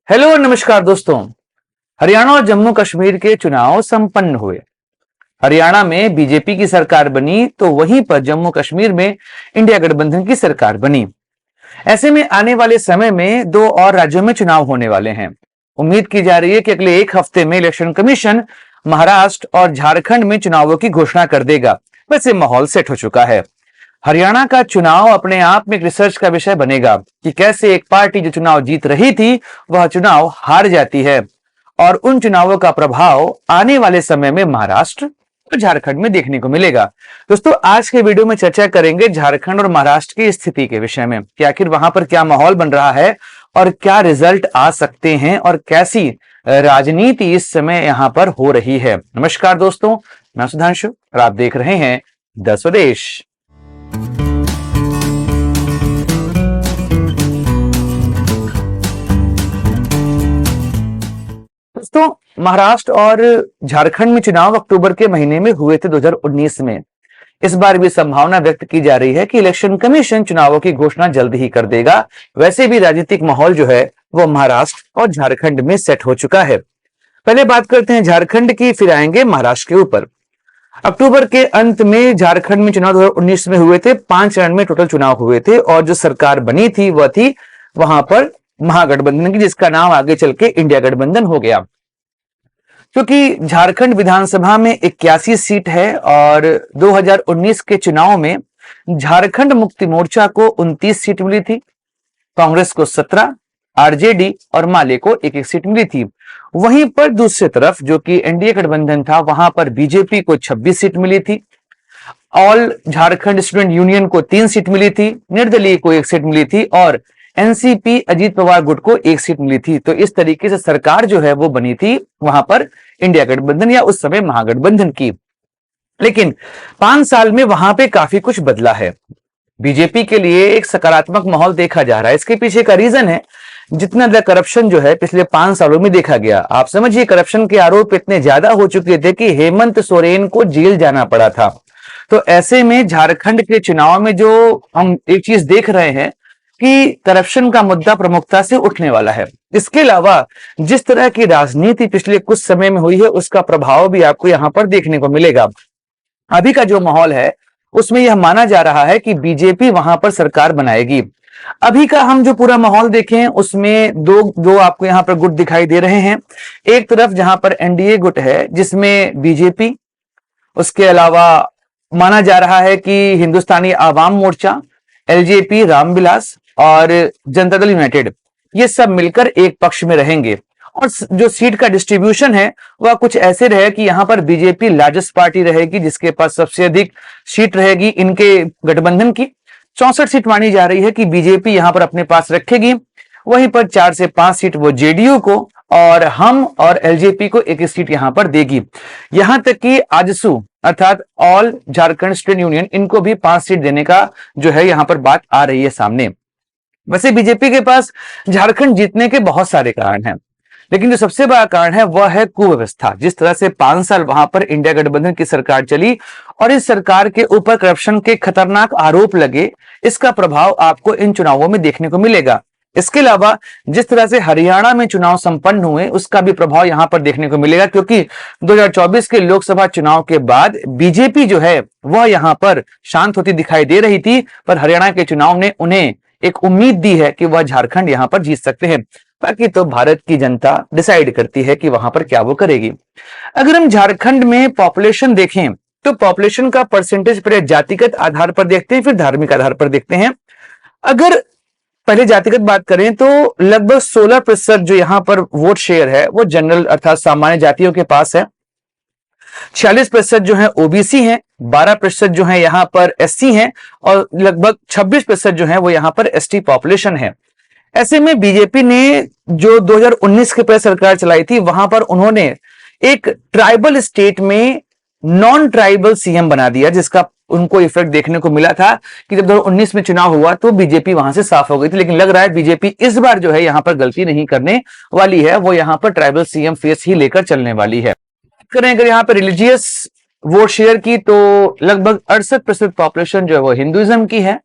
Hello नमस्कार दोस्तों। हरियाणा और जम्मू कश्मीर के चुनाव संपन्न हुए। हरियाणा में बीजेपी की सरकार बनी तो वहीं पर जम्मू कश्मीर में इंडिया गठबंधन की सरकार बनी। ऐसे में आने वाले समय में दो और राज्यों में चुनाव होने वाले हैं। उम्मीद की जा रही है कि अगले एक हफ्ते में इलेक्शन कमीशन महाराष्ट्र और झारखंड में चुनावों की घोषणा कर देगा। वैसे माहौल सेट हो चुका है। हरियाणा का चुनाव अपने आप में एक रिसर्च का विषय बनेगा कि कैसे एक पार्टी जो चुनाव जीत रही थी वह चुनाव हार जाती है और उन चुनावों का प्रभाव आने वाले समय में महाराष्ट्र और झारखंड में देखने को मिलेगा। दोस्तों, आज के वीडियो में चर्चा करेंगे झारखंड और महाराष्ट्र की स्थिति के विषय में कि आखिर वहां पर क्या माहौल बन रहा है और क्या रिजल्ट आ सकते हैं और कैसी राजनीति इस समय यहां पर हो रही है। नमस्कार दोस्तों, मैं सुधांशु और आप देख रहे हैं द स्वदेश। दोस्तों, महाराष्ट्र और झारखंड में चुनाव अक्टूबर के महीने में हुए थे 2019 में। इस बार भी संभावना व्यक्त की जा रही है कि इलेक्शन कमीशन चुनावों की घोषणा जल्द ही कर देगा। वैसे भी राजनीतिक माहौल जो है वो महाराष्ट्र और झारखंड में सेट हो चुका है। पहले बात करते हैं झारखंड की, फिर आएंगे महाराष्ट्र के ऊपर। अक्टूबर के अंत में झारखंड में चुनाव 2019 में हुए थे। 5 चरण में टोटल चुनाव हुए थे और जो सरकार बनी थी वह थी वहां पर महागठबंधन की, जिसका नाम आगे चल के इंडिया गठबंधन हो गया। क्योंकि झारखंड विधानसभा में 81 सीट है और 2019 के चुनाव में झारखंड मुक्ति मोर्चा को 29 सीट मिली थी, कांग्रेस को 17, आरजेडी और माले को एक सीट मिली थी। वहीं पर दूसरी तरफ जो कि एनडीए गठबंधन था वहां पर बीजेपी को 26 सीट मिली थी, ऑल झारखंड स्टूडेंट यूनियन को 3 सीट मिली थी, निर्दलीय को 1 सीट मिली थी और एनसीपी अजीत पवार गुट को 1 सीट मिली थी। तो इस तरीके से सरकार जो है वो बनी थी वहां पर इंडिया गठबंधन या उस समय महागठबंधन की। लेकिन 5 साल में वहां पे काफी कुछ बदला है। बीजेपी के लिए एक सकारात्मक माहौल देखा जा रहा है। इसके पीछे का रीजन है जितना ज्यादा करप्शन जो है पिछले 5 सालों में देखा गया। आप समझिए, करप्शन के आरोप इतने ज्यादा हो चुके थे कि हेमंत सोरेन को जेल जाना पड़ा था। तो ऐसे में झारखंड के चुनाव में जो हम एक चीज देख रहे हैं कि करप्शन का मुद्दा प्रमुखता से उठने वाला है। इसके अलावा जिस तरह की राजनीति पिछले कुछ समय में हुई है उसका प्रभाव भी आपको यहां पर देखने को मिलेगा। अभी का जो माहौल है उसमें यह माना जा रहा है कि बीजेपी वहां पर सरकार बनाएगी। अभी का हम जो पूरा माहौल देखें उसमें दो आपको यहां पर गुट दिखाई दे रहे हैं। एक तरफ जहां पर एनडीए गुट है जिसमें बीजेपी, उसके अलावा माना जा रहा है कि हिंदुस्तानी आवाम मोर्चा, एलजेपी, रामविलास और जनता दल यूनाइटेड, ये सब मिलकर एक पक्ष में रहेंगे। और जो सीट का डिस्ट्रीब्यूशन है वह कुछ ऐसे रहे कि यहां पर बीजेपी लार्जेस्ट पार्टी रहेगी जिसके पास सबसे अधिक सीट रहेगी। इनके गठबंधन की 64 सीट मानी जा रही है कि बीजेपी यहां पर अपने पास रखेगी। वहीं पर 4 से 5 सीट वो जेडीयू को और हम और एलजेपी को एक सीट यहां पर देगी। यहां तक कि आजसू अर्थात ऑल झारखंड स्टूडेंट यूनियन, इनको भी 5 सीट देने का जो है यहां पर बात आ रही है सामने। वैसे बीजेपी के पास झारखंड जीतने के बहुत सारे कारण हैं, लेकिन जो सबसे बड़ा कारण है वह है कुव्यवस्था। जिस तरह से 5 साल वहां पर इंडिया गठबंधन की सरकार चली और इस सरकार के ऊपर करप्शन के खतरनाक आरोप लगे, इसका प्रभाव आपको इन चुनावों में देखने को मिलेगा। इसके अलावा जिस तरह से हरियाणा में चुनाव संपन्न हुए उसका भी प्रभाव यहां पर देखने को मिलेगा, क्योंकि 2024 के लोकसभा चुनाव के बाद बीजेपी जो है वह यहां पर शांत होती दिखाई दे रही थी, पर हरियाणा के चुनाव ने उन्हें एक उम्मीद दी है कि वह झारखंड यहां पर जीत सकते हैं। बाकी तो भारत की जनता डिसाइड करती है कि वहां पर क्या वो करेगी। अगर हम झारखंड में पॉपुलेशन देखें तो पॉपुलेशन का परसेंटेज पहले जातिगत आधार पर देखते हैं, फिर धार्मिक आधार पर देखते हैं। अगर पहले जातिगत बात करें तो लगभग 16% जो यहां पर वोट शेयर है वो जनरल अर्थात सामान्य जातियों के पास है। 46% जो है ओबीसी है, 12% जो है यहां पर एससी है और लगभग 26% जो है वो यहां पर एसटी पॉपुलेशन है। ऐसे में बीजेपी ने जो 2019 के पहले सरकार चलाई थी वहां पर उन्होंने एक ट्राइबल स्टेट में नॉन ट्राइबल सीएम बना दिया, जिसका उनको इफेक्ट देखने को मिला था कि जब 2019 में चुनाव हुआ तो बीजेपी वहां से साफ हो गई थी। लेकिन लग रहा है बीजेपी इस बार जो है यहां पर गलती नहीं करने वाली है, वो यहां पर ट्राइबल सीएम फेस ही लेकर चलने वाली है। करें अगर यहाँ पर रिलीजियस वोट शेयर की तो लगभग 68% पॉपुलेशन जो है वो हिंदुइज्म की है,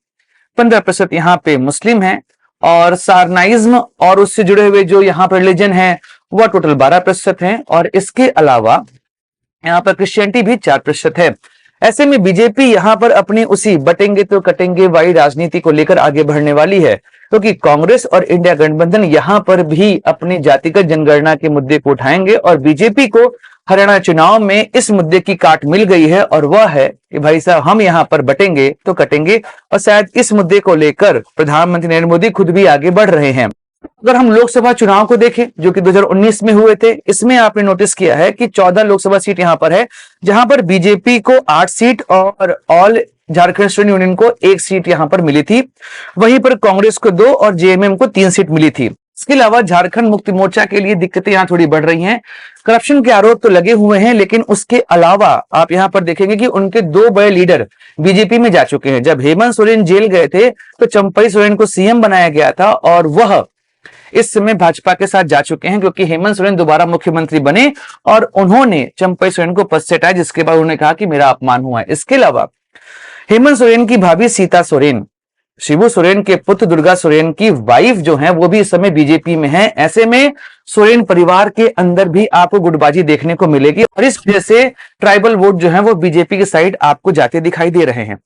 15% यहाँ पे मुस्लिम है और सारनाइज्म और उससे जुड़े हुए जो यहाँ पर रिलीजन है वह टोटल 12% है, और इसके अलावा यहाँ पर क्रिश्चियनिटी भी 4% है। ऐसे में बीजेपी यहाँ पर अपनी उसी बटेंगे तो कटेंगे वाली राजनीति को लेकर आगे बढ़ने वाली है, क्योंकि कांग्रेस और इंडिया गठबंधन यहाँ पर भी अपनी जातिगत जनगणना के मुद्दे को उठाएंगे, और बीजेपी को हरियाणा चुनाव में इस मुद्दे की काट मिल गई है, और वह है कि भाई साहब हम यहाँ पर बटेंगे तो कटेंगे, और शायद इस मुद्दे को लेकर प्रधानमंत्री नरेंद्र मोदी खुद भी आगे बढ़ रहे हैं। अगर हम लोकसभा चुनाव को देखें जो कि 2019 में हुए थे, इसमें आपने नोटिस किया है कि 14 लोकसभा सीट यहां पर है, जहां पर बीजेपी को 8 सीट और ऑल झारखंड स्टूडेंट यूनियन को 1 सीट यहां पर मिली थी। वहीं पर कांग्रेस को 2 और जेएमएम को 3 सीट मिली थी। इसके अलावा झारखंड मुक्ति मोर्चा के लिए दिक्कतें यहां थोड़ी बढ़ रही हैं। करप्शन के आरोप तो लगे हुए हैं, लेकिन उसके अलावा आप यहां पर देखेंगे कि उनके 2 बड़े लीडर बीजेपी में जा चुके हैं। जब हेमंत सोरेन जेल गए थे तो चंपई सोरेन को सीएम बनाया गया था, और वह इस समय भाजपा के साथ जा चुके हैं, क्योंकि हेमंत सोरेन दोबारा मुख्यमंत्री बने और उन्होंने चंपई सोरेन को पद से हटाया, जिसके बाद उन्होंने कहा कि मेरा अपमान हुआ है। इसके अलावा हेमंत सोरेन की भाभी सीता सोरेन, शिबू सोरेन के पुत्र दुर्गा सोरेन की वाइफ जो है वो भी इस समय बीजेपी में है। ऐसे में सोरेन परिवार के अंदर भी आपको गुटबाजी देखने को मिलेगी, और इस वजह से ट्राइबल वोट जो है वो बीजेपी की साइड आपको जाते दिखाई दे रहे हैं।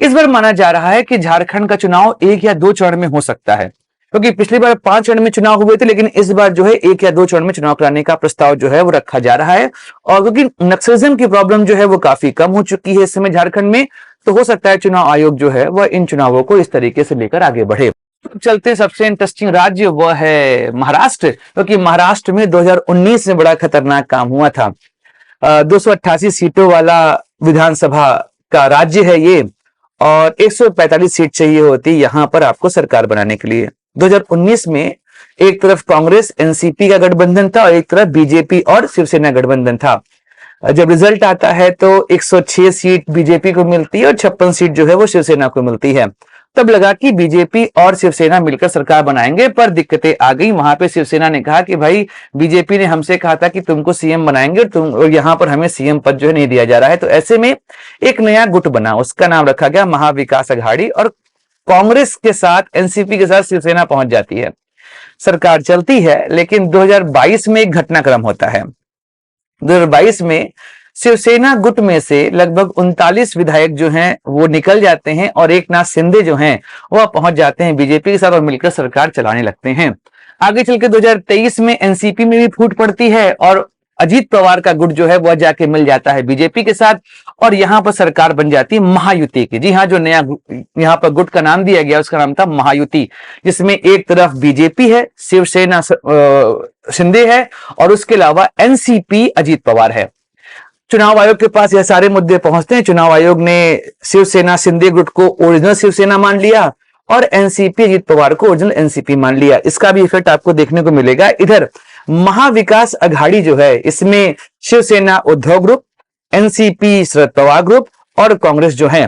इस बार माना जा रहा है कि झारखंड का चुनाव 1 या 2 चरण में हो सकता है, क्योंकि पिछली बार 5 चरण में चुनाव हुए थे, लेकिन इस बार जो है 1 या 2 चरण में चुनाव कराने का प्रस्ताव जो है वो रखा जा रहा है। और क्योंकि नक्सलिज्म की प्रॉब्लम जो है वो काफी कम हो चुकी है इस समय झारखंड में, तो हो सकता है चुनाव आयोग जो है वह इन चुनावों को इस तरीके से लेकर आगे बढ़े। चलते सबसे इंटरेस्टिंग राज्य वह है महाराष्ट्र, क्योंकि महाराष्ट्र में 2019 में बड़ा खतरनाक काम हुआ था। 288 सीटों वाला विधानसभा का राज्य है ये, और 145 सीट चाहिए होती यहां पर आपको सरकार बनाने के लिए। 2019 में एक तरफ कांग्रेस एनसीपी का गठबंधन था और एक तरफ बीजेपी और शिवसेना गठबंधन था। जब रिजल्ट आता है तो 106 सीट बीजेपी को मिलती है और 56 सीट जो है वो शिवसेना को मिलती है। तब लगा कि बीजेपी और शिवसेना मिलकर सरकार बनाएंगे, पर दिक्कतें आ गई। वहां पे शिवसेना ने कहा कि भाई बीजेपी ने हमसे कहा था कि तुमको सीएम बनाएंगे, और यहाँ पर हमें सीएम पद जो है नहीं दिया जा रहा है। तो ऐसे में एक नया गुट बना, उसका नाम रखा गया महाविकास अघाड़ी, और कांग्रेस के साथ एनसीपी के साथ शिवसेना पहुंच जाती है। सरकार चलती है, लेकिन 2022 में एक घटनाक्रम होता है। 2022 में शिवसेना गुट में से लगभग 39 विधायक जो हैं वो निकल जाते हैं, और एकनाथ शिंदे जो हैं वह पहुंच जाते हैं बीजेपी के साथ और मिलकर सरकार चलाने लगते हैं। आगे चल के 2023 में एनसीपी में भी फूट पड़ती है, और अजीत पवार का गुट जो है वह जाके मिल जाता है बीजेपी के साथ, और यहां पर सरकार बन जाती है महायुति की। जी हाँ, जो नया यहां पर गुट का नाम दिया गया उसका नाम था महायुति, जिसमें एक तरफ बीजेपी है, शिवसेना शिंदे है, और उसके अलावा एनसीपी अजीत पवार है। चुनाव आयोग के पास यह सारे मुद्दे पहुंचते हैं। चुनाव आयोग ने शिवसेना शिंदे गुट को ओरिजिनल शिवसेना मान लिया, और एनसीपी अजीत पवार को ओरिजिनल एनसीपी मान लिया। इसका भी इफेक्ट आपको देखने को मिलेगा। इधर महाविकास अघाड़ी जो है, इसमें Shiv Sena Uddhav group, NCP Sharad Pawar group और कांग्रेस जो है।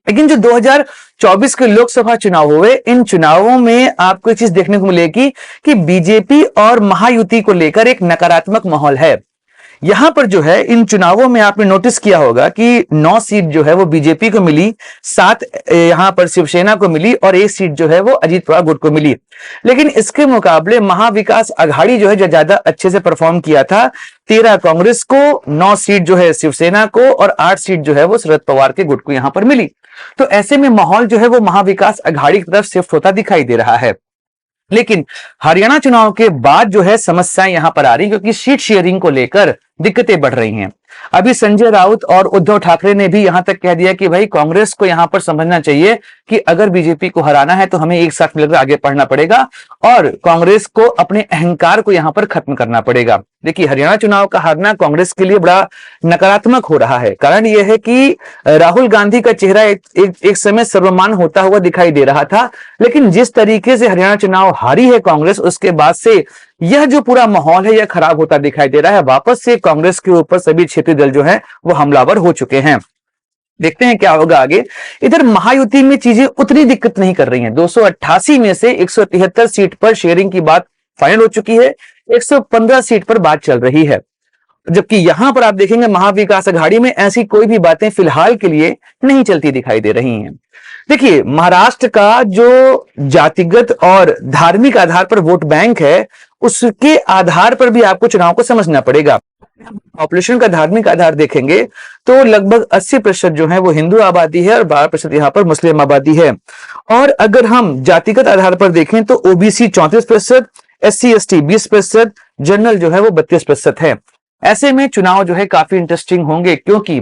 लेकिन जो 2024 के लोकसभा चुनाव हुए, इन चुनावों में आपको एक चीज देखने को मिलेगी कि बीजेपी और महायुति को लेकर एक नकारात्मक माहौल है। यहां पर जो है इन चुनावों में आपने नोटिस किया होगा कि 9 सीट जो है वो बीजेपी को मिली, 7 यहां पर शिवसेना को मिली, और 1 सीट जो है वो अजीत पवार गुट को मिली। लेकिन इसके मुकाबले महाविकास अघाड़ी जो है जो ज्यादा अच्छे से परफॉर्म किया था। 13 कांग्रेस को, 9 सीट जो है शिवसेना को, और 8 सीट जो है वो शरद पवार के गुट को यहां पर मिली। तो ऐसे में माहौल जो है वो महाविकास अघाड़ी की तरफ शिफ्ट होता दिखाई दे रहा है। लेकिन हरियाणा चुनाव के बाद जो है समस्याएं यहां पर आ रही, क्योंकि सीट शेयरिंग को लेकर दिक्कतें बढ़ रही हैं। अभी संजय राउत और उद्धव ठाकरे ने भी यहां तक कह दिया कि भाई कांग्रेस को यहां पर समझना चाहिए कि अगर बीजेपी को हराना है तो हमें एक साथ मिलकर आगे बढ़ना पड़ेगा, और कांग्रेस को अपने अहंकार को यहां पर खत्म करना पड़ेगा। देखिए, हरियाणा चुनाव का हारना कांग्रेस के लिए बड़ा नकारात्मक हो रहा है। कारण यह है कि राहुल गांधी का चेहरा एक समय सर्वमान होता हुआ दिखाई दे रहा था, लेकिन जिस तरीके से हरियाणा चुनाव हारी है कांग्रेस, उसके बाद से यह जो पूरा माहौल है यह खराब होता दिखाई दे रहा है। वापस से कांग्रेस के ऊपर सभी क्षेत्रीय दल जो है वो हमलावर हो चुके हैं। देखते हैं क्या होगा आगे। इधर महायुति में चीजें उतनी दिक्कत नहीं कर रही हैं। 288 में से 173 सीट पर शेयरिंग की बात फाइनल हो चुकी है, 115 सीट पर बात चल रही है। जबकि यहां पर आप देखेंगे महाविकास अघाड़ी में ऐसी कोई भी बातें फिलहाल के लिए नहीं चलती दिखाई दे रही हैं। देखिए, महाराष्ट्र का जो जातिगत और धार्मिक आधार पर वोट बैंक है, उसके आधार पर भी आपको चुनाव को समझना पड़ेगा। पॉपुलेशन का धार्मिक आधार देखेंगे तो लगभग 80% जो है वो हिंदू आबादी है और 12% यहां पर मुस्लिम आबादी है। और अगर हम जातिगत आधार पर देखें तो ओबीसी 34%, SC ST 20%, जनरल जो है वो 32% है। ऐसे में चुनाव जो है काफी इंटरेस्टिंग होंगे, क्योंकि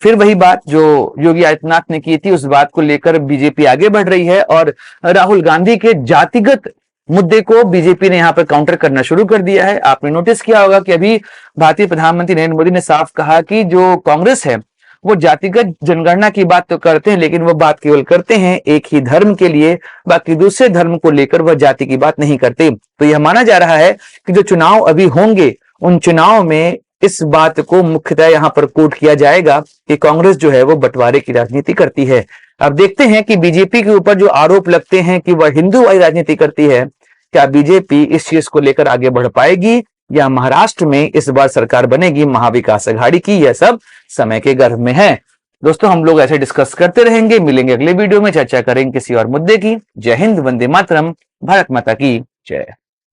फिर वही बात जो योगी आदित्यनाथ ने की थी, उस बात को लेकर बीजेपी आगे बढ़ रही है और राहुल गांधी के जातिगत मुद्दे को बीजेपी ने यहां पर काउंटर करना शुरू कर दिया है। आपने नोटिस किया होगा कि अभी भारतीय प्रधानमंत्री नरेंद्र मोदी ने साफ कहा कि जो कांग्रेस है वो जातिगत जनगणना की बात तो करते हैं, लेकिन वो बात केवल करते हैं एक ही धर्म के लिए, बाकी दूसरे धर्म को लेकर वह जाति की बात नहीं करते। तो यह माना जा रहा है कि जो चुनाव अभी होंगे उन चुनाव में इस बात को मुख्यतः यहां पर कोट किया जाएगा कि कांग्रेस जो है वो बंटवारे की राजनीति करती है। अब देखते हैं कि बीजेपी के ऊपर जो आरोप लगते हैं कि वह हिंदूवादी राजनीति करती है, क्या बीजेपी इस चीज को लेकर आगे बढ़ पाएगी या महाराष्ट्र में इस बार सरकार बनेगी महाविकास अघाड़ी की? यह सब समय के गर्भ में है। दोस्तों, हम लोग ऐसे डिस्कस करते रहेंगे, मिलेंगे अगले वीडियो में, चर्चा करेंगे किसी और मुद्दे की। जय हिंद, वंदे मातरम, भारत माता की जय।